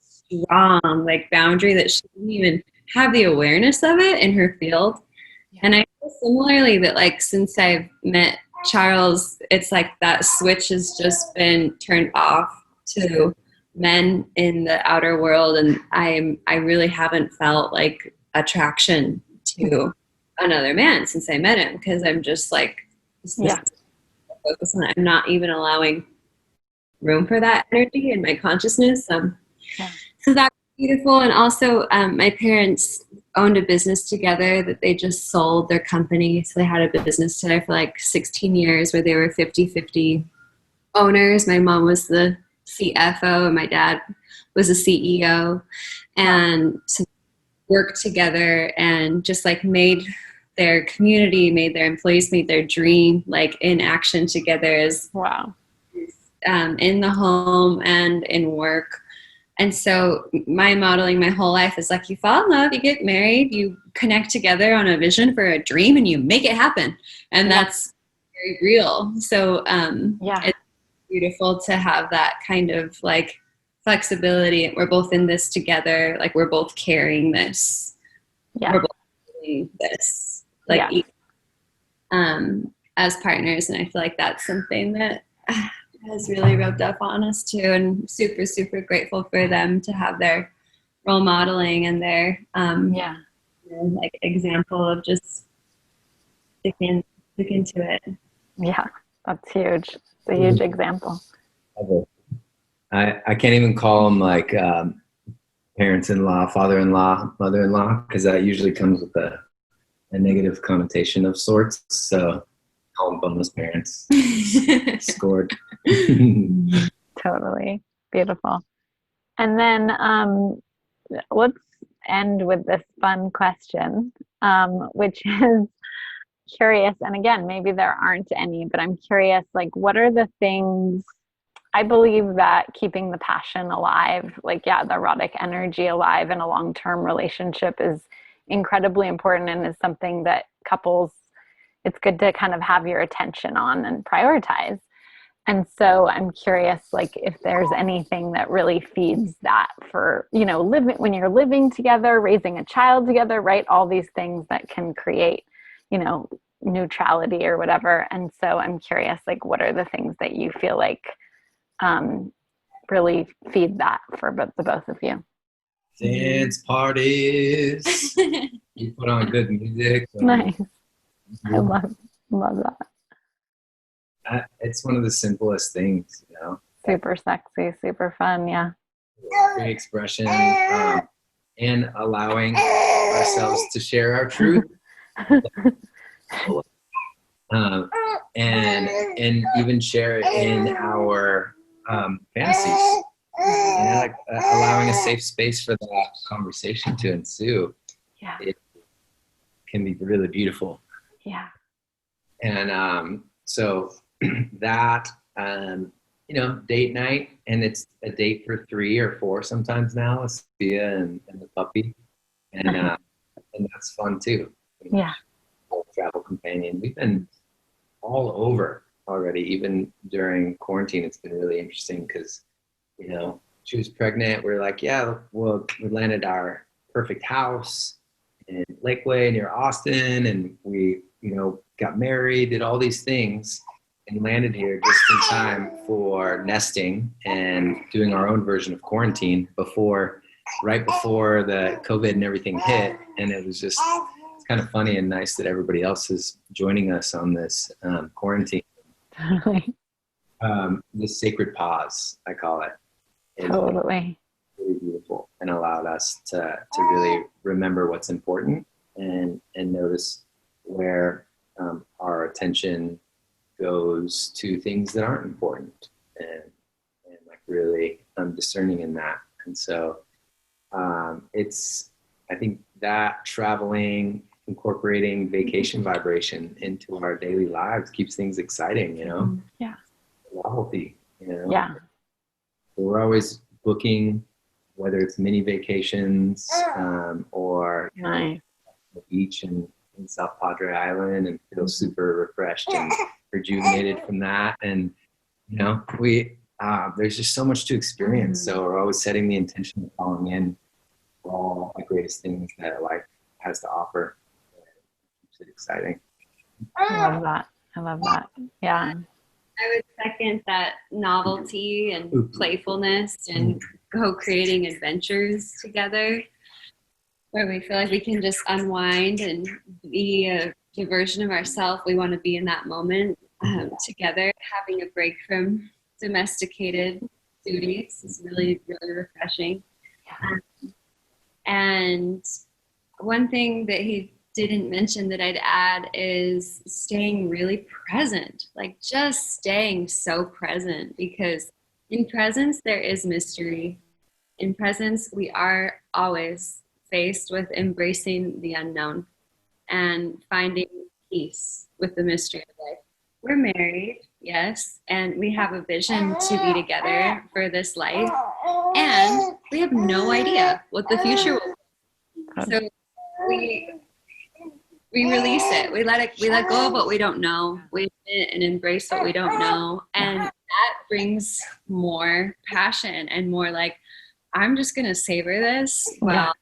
Speaker 4: strong, like, boundary that she didn't even have the awareness of it in her field. And I feel similarly that, like, since I've met Charles, it's like that switch has just been turned off to men in the outer world, and I really haven't felt like attraction to another man since I met him, because I'm just like, focus on it. I'm not even allowing room for that energy in my consciousness. So that's beautiful. And also, my parents owned a business together that they just sold their company. So they had a business together for like 16 years where they were 50-50 owners. My mom was the CFO and my dad was the CEO. And so worked together and just like made their community, made their employees, made their dream like in action together as in the home and in work. And so my modeling my whole life is like, you fall in love, you get married, you connect together on a vision for a dream, and you make it happen. And that's very real. So
Speaker 2: Yeah.
Speaker 4: it's beautiful to have that kind of like flexibility. We're both in this together. Like we're both carrying this.
Speaker 2: Yeah.
Speaker 4: We're both doing this. Like as partners. And I feel like that's something that has really rubbed up on us too. And super, super grateful for them to have their role modeling and their like example of just sticking to it.
Speaker 2: Yeah, that's huge. It's a huge example.
Speaker 3: I can't even call them like parents-in-law, father-in-law, mother-in-law, because that usually comes with a negative connotation of sorts. So call them bonus parents. Scored.
Speaker 2: Totally. Beautiful. And then let's end with this fun question, which is curious. And again, maybe there aren't any, but I'm curious, like, what are the things, I believe that keeping the passion alive, like, the erotic energy alive in a long-term relationship is incredibly important and is something that couples, it's good to kind of have your attention on and prioritize. And so I'm curious, like, if there's anything that really feeds that for, living, when you're living together, raising a child together, right? All these things that can create, neutrality or whatever. And so I'm curious, like, what are the things that you feel like really feed that for the both of you?
Speaker 3: Dance parties. You put on good music.
Speaker 2: Nice. I love that.
Speaker 3: It's one of the simplest things,
Speaker 2: Super sexy, super fun. Yeah.
Speaker 3: Free expression, and allowing ourselves to share our truth. And even share it in our fantasies. Like allowing a safe space for that conversation to ensue.
Speaker 2: Yeah.
Speaker 3: It can be really beautiful.
Speaker 2: Yeah.
Speaker 3: And so that, date night, and it's a date for 3 or 4 sometimes now, Sophia and the puppy. And that's fun too.
Speaker 2: Yeah.
Speaker 3: Travel companion. We've been all over already, even during quarantine. It's been really interesting because, she was pregnant. We're like, we landed our perfect house in Lakeway near Austin, and we, got married, did all these things, and landed here just in time for nesting and doing our own version of quarantine right before the COVID and everything hit. And it was just, it's kind of funny and nice that everybody else is joining us on this quarantine. This sacred pause, I call it.
Speaker 2: Totally.
Speaker 3: Really beautiful, and allowed us to really remember what's important and notice where our attention goes to things that aren't important, and like really discerning in that. And so I think that traveling, incorporating vacation vibration into our daily lives keeps things exciting,
Speaker 2: Yeah.
Speaker 3: Novelty,
Speaker 2: Yeah.
Speaker 3: We're always booking, whether it's mini vacations or
Speaker 2: Nice.
Speaker 3: the beach in South Padre Island, and feel super refreshed and rejuvenated from that. And we there's just so much to experience. So we're always setting the intention of calling in all the greatest things that life has to offer. It's exciting.
Speaker 2: I love that. Yeah.
Speaker 4: I would second that novelty and playfulness and co-creating adventures together, where we feel like we can just unwind and be the version of ourselves we want to be in that moment together. Having a break from domesticated duties is really, really refreshing. And one thing that he didn't mention that I'd add is staying really present, like just staying so present, because in presence there is mystery. In presence we are always faced with embracing the unknown and finding peace with the mystery of life. We're married, yes, and we have a vision to be together for this life, and we have no idea what the future will be. So we release it. We let go of what we don't know. We admit and embrace what we don't know. And that brings more passion and more like, I'm just going to savor this while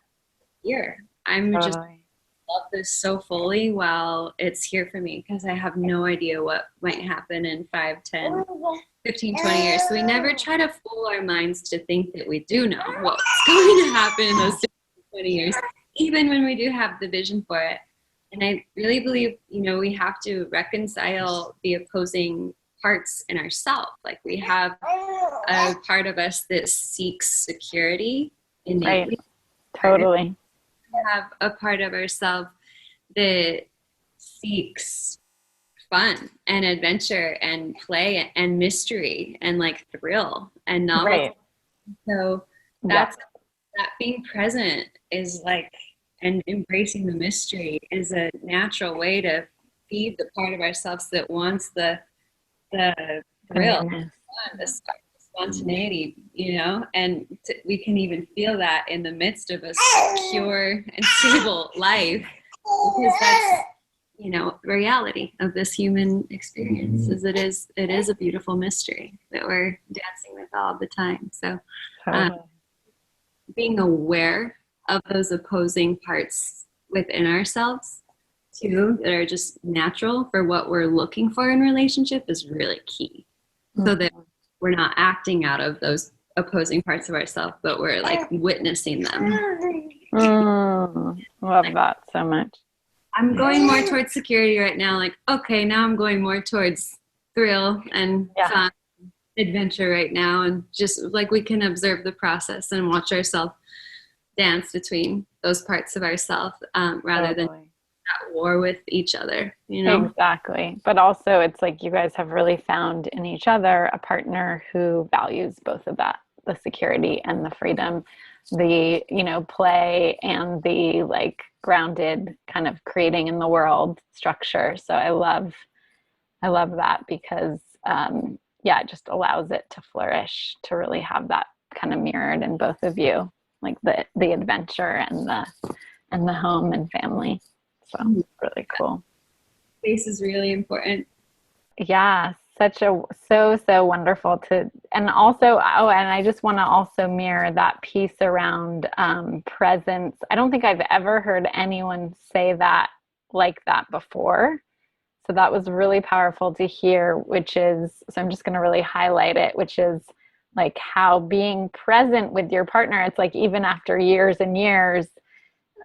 Speaker 4: here. I'm just love this so fully while it's here for me, because I have no idea what might happen in 5, 10, 15, 20 years. So we never try to fool our minds to think that we do know what's going to happen in those 20 years, even when we do have the vision for it. And I really believe, we have to reconcile the opposing parts in ourselves. Like we have a part of us that seeks security innately.
Speaker 2: Right. Totally.
Speaker 4: We have a part of ourselves that seeks fun and adventure and play and mystery and like thrill and novelty.
Speaker 2: Right.
Speaker 4: So that being present is like, and embracing the mystery is a natural way to feed the part of ourselves that wants the thrill, the spontaneity, and we can even feel that in the midst of a secure and stable life, because that's, reality of this human experience. Is it is a beautiful mystery that we're dancing with all the time. So being aware of those opposing parts within ourselves too, that are just natural for what we're looking for in relationship, is really key. So that we're not acting out of those opposing parts of ourselves, but we're like witnessing them.
Speaker 2: Love that so much.
Speaker 4: I'm going more towards security right now. Like, okay, now I'm going more towards thrill and fun, adventure right now. And just like we can observe the process and watch ourselves dance between those parts of ourselves, rather than at war with each other,
Speaker 2: Exactly. But also it's like you guys have really found in each other a partner who values both of that, the security and the freedom, the, play and the like grounded kind of creating in the world structure. So I love that, because, it just allows it to flourish, to really have that kind of mirrored in both of you, like the adventure and the home and family. So really cool.
Speaker 4: Space is really important.
Speaker 2: Yeah, so wonderful to, and also, and I just want to also mirror that piece around presence. I don't think I've ever heard anyone say that like that before. So that was really powerful to hear, so I'm just going to really highlight it, which is like how being present with your partner, it's like even after years and years,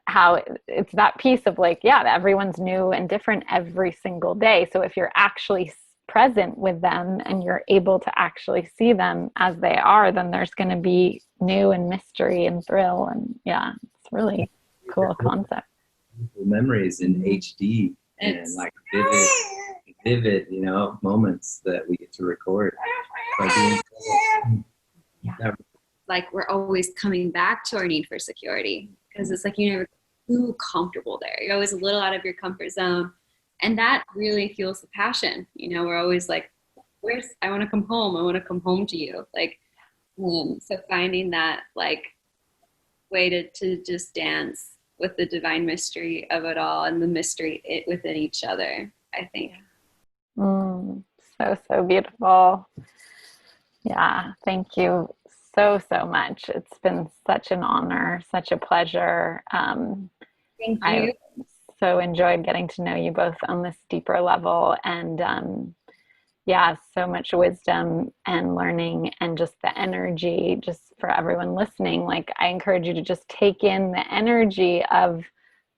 Speaker 2: how it's that piece of like, everyone's new and different every single day. So if you're actually present with them and you're able to actually see them as they are, then there's going to be new and mystery and thrill. And it's really cool concept.
Speaker 3: Memories in HD and like vivid, moments that we get to record.
Speaker 4: Like we're always coming back to our need for security, because it's like you're never too comfortable there. You're always a little out of your comfort zone. And that really fuels the passion. We're always like, I want to come home. I want to come home to you. Like, so finding that like way to just dance with the divine mystery of it all and the mystery within each other, I think.
Speaker 2: So beautiful. Yeah. Thank you so much. It's been such an honor, such a pleasure.
Speaker 4: Thank you.
Speaker 2: I so enjoyed getting to know you both on this deeper level, and so much wisdom and learning, and just the energy, just for everyone listening. Like, I encourage you to just take in the energy of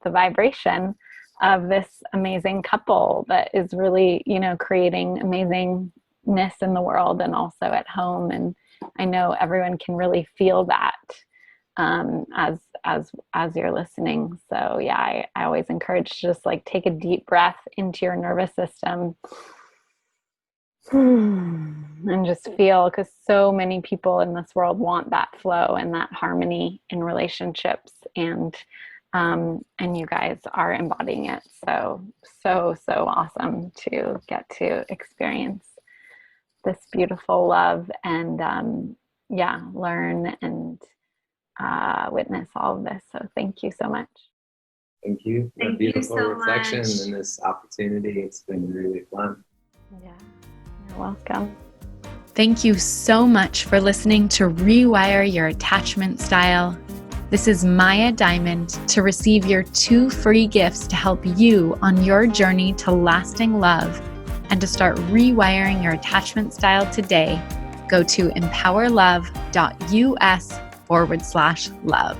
Speaker 2: the vibration of this amazing couple that is really, creating amazingness in the world and also at home. And I know everyone can really feel that as you're listening. So I always encourage to just like take a deep breath into your nervous system and just feel, because so many people in this world want that flow and that harmony in relationships, and you guys are embodying it. So awesome to get to experience this beautiful love and learn and witness all of this. So thank you so much.
Speaker 3: Thank you for a
Speaker 4: Thank you
Speaker 3: beautiful
Speaker 4: so
Speaker 3: reflection
Speaker 4: much.
Speaker 3: and this opportunity. It's been really fun.
Speaker 2: Yeah, you're welcome.
Speaker 1: Thank you so much for listening to Rewire Your Attachment Style. This is Maya Diamond. To receive your 2 free gifts to help you on your journey to lasting love and to start rewiring your attachment style today, go to empowerlove.us/love.